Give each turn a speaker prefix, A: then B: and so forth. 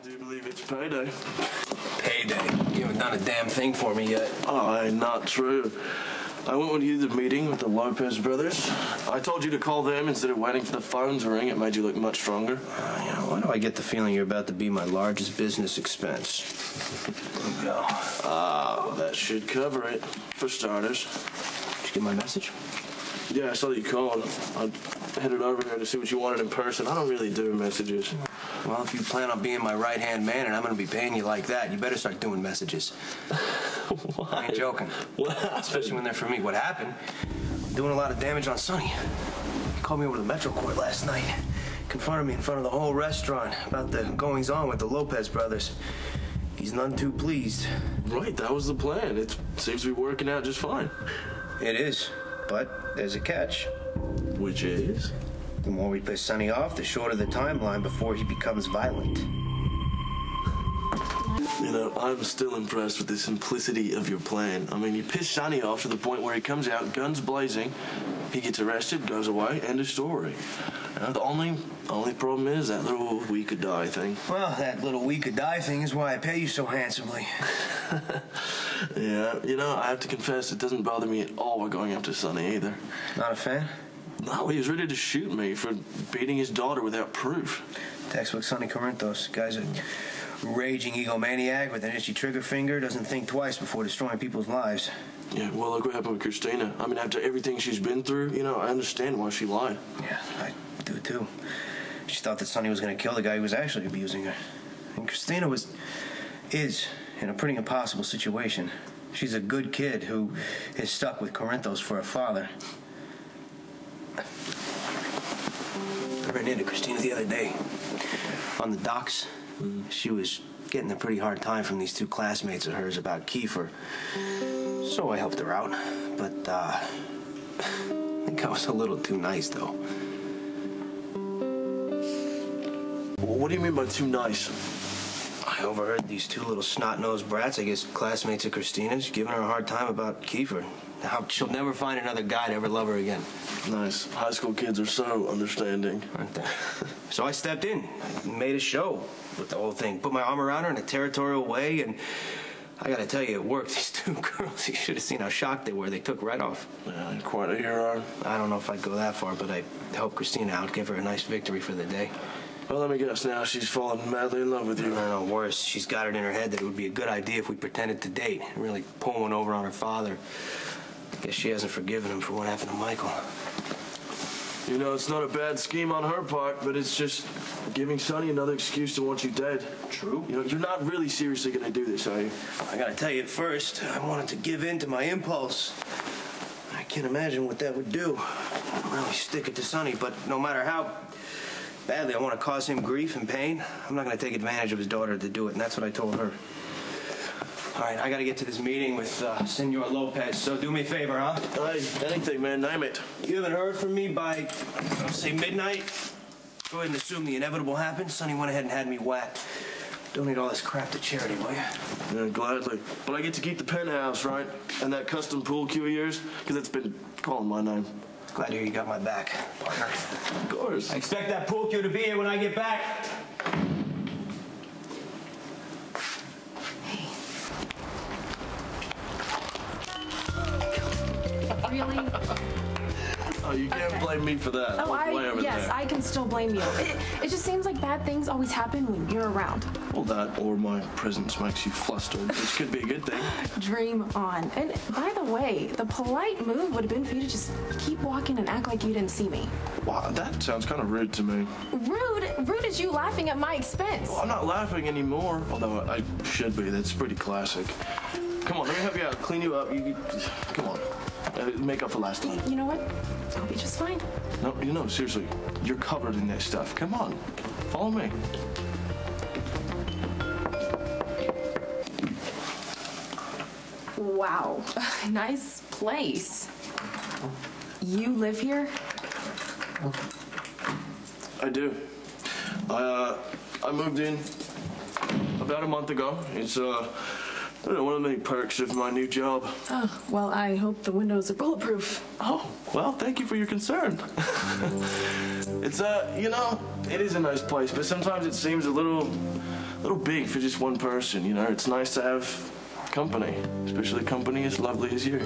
A: I do believe it's payday.
B: Payday? You haven't done a damn thing for me yet.
A: Oh, not true. I went with you to the meeting with the Lopez brothers. I told you to call them instead of waiting for the phone to ring. It made you look much stronger.
B: Why do I get the feeling you're about to be my largest business expense? There you go.
A: That should cover it, for starters.
B: Did you get my message?
A: Yeah, I saw that you called. I headed over here to see what you wanted in person. I don't really do messages.
B: Well, if you plan on being my right-hand man and I'm going to be paying you like that, you better start doing messages.
A: What?
B: I ain't joking.
A: What happened?
B: Especially when they're for me. What happened? I'm doing a lot of damage on Sonny. He called me over to the Metro Court last night. Confronted me in front of the whole restaurant about the goings-on with the Lopez brothers. He's none too pleased.
A: Right, that was the plan. It seems to be working out just fine.
B: It is, but there's a catch.
A: Which is?
B: The more we piss Sonny off, the shorter the timeline before he becomes violent.
A: You know, I'm still impressed with the simplicity of your plan. I mean, you piss Sonny off to the point where he comes out, guns blazing, he gets arrested, goes away, end of story. The only problem is that little we could die thing.
B: Well, that little we could die thing is why I pay you so handsomely.
A: Yeah, you know, I have to confess, it doesn't bother me at all we're going after Sonny either.
B: Not a fan?
A: No, he was ready to shoot me for beating his daughter without proof.
B: Textbook Sonny Corinthos. Guy's a raging egomaniac with an itchy trigger finger, doesn't think twice before destroying people's lives.
A: Yeah, well, look what happened with Christina. I mean, after everything she's been through, you know, I understand why she lied.
B: Yeah, I do too. She thought that Sonny was going to kill the guy who was actually abusing her. And Christina is in a pretty impossible situation. She's a good kid who is stuck with Corinthos for a father. I ran into Christina the other day on the docks. She was getting a pretty hard time from these two classmates of hers about Kiefer. So I helped her out. But, I think I was a little too nice, though.
A: What do you mean by too nice?
B: I overheard these two little snot-nosed brats, I guess classmates of Christina's, giving her a hard time about Kiefer. How she'll never find another guy to ever love her again.
A: Nice. High school kids are so understanding.
B: Aren't they? So I stepped in. I made a show with the whole thing. Put my arm around her in a territorial way, and I gotta tell you, it worked. These two girls, you should have seen how shocked they were. They took right off.
A: Yeah, quite a hero.
B: I don't know if I'd go that far, but I helped Christina out, give her a nice victory for the day.
A: Well, let me guess now. She's fallen madly in love with you.
B: No, worse. She's got it in her head that it would be a good idea if we pretended to date and really pull one over on her father. I guess she hasn't forgiven him for what happened to Michael.
A: You know, it's not a bad scheme on her part, but it's just giving Sonny another excuse to want you dead.
B: True.
A: You know, you're not really seriously going to do this, are you?
B: I gotta tell you, at first, I wanted to give in to my impulse. I can't imagine what that would do. I'd really stick it to Sonny, but no matter how badly I want to cause him grief and pain, I'm not going to take advantage of his daughter to do it, and that's what I told her. All right, I got to get to this meeting with Senor Lopez, so do me a favor, huh?
A: Hey, anything, man, name it.
B: You haven't heard from me by, say, midnight? Go ahead and assume the inevitable happened. Sonny went ahead and had me whacked. Donate all this crap to charity, will you?
A: Yeah, gladly. But I get to keep the penthouse, right? And that custom pool cue of yours? Because it's been calling my name.
B: Glad to hear you got my back, partner.
A: Of course.
B: I expect that pool cue to be here when I get back.
C: Really?
A: Oh, you can't blame me for that.
C: Oh, yes, I can still blame you. It just seems like bad things always happen when you're around.
A: Well, that or my presence makes you flustered, which could be a good thing.
C: Dream on. And by the way, the polite move would have been for you to just keep walking and act like you didn't see me.
A: Wow, that sounds kind of rude to me.
C: Rude? Rude as you laughing at my expense.
A: Well, I'm not laughing anymore, although I should be. That's pretty classic. Come on, let me help you out. Clean you up. Come on. Make up for last time.
C: You know what? I'll be just fine.
A: No, you know, seriously, you're covered in that stuff. Come on, follow me.
C: Wow, nice place. You live here?
A: I do. I moved in about a month ago. It's I don't know, one of the many perks of my new job.
C: Oh, well, I hope the windows are bulletproof.
A: Oh, well, thank you for your concern. It's, you know, it is a nice place, but sometimes it seems a little a little big for just one person, you know? It's nice to have company, especially company as lovely as you.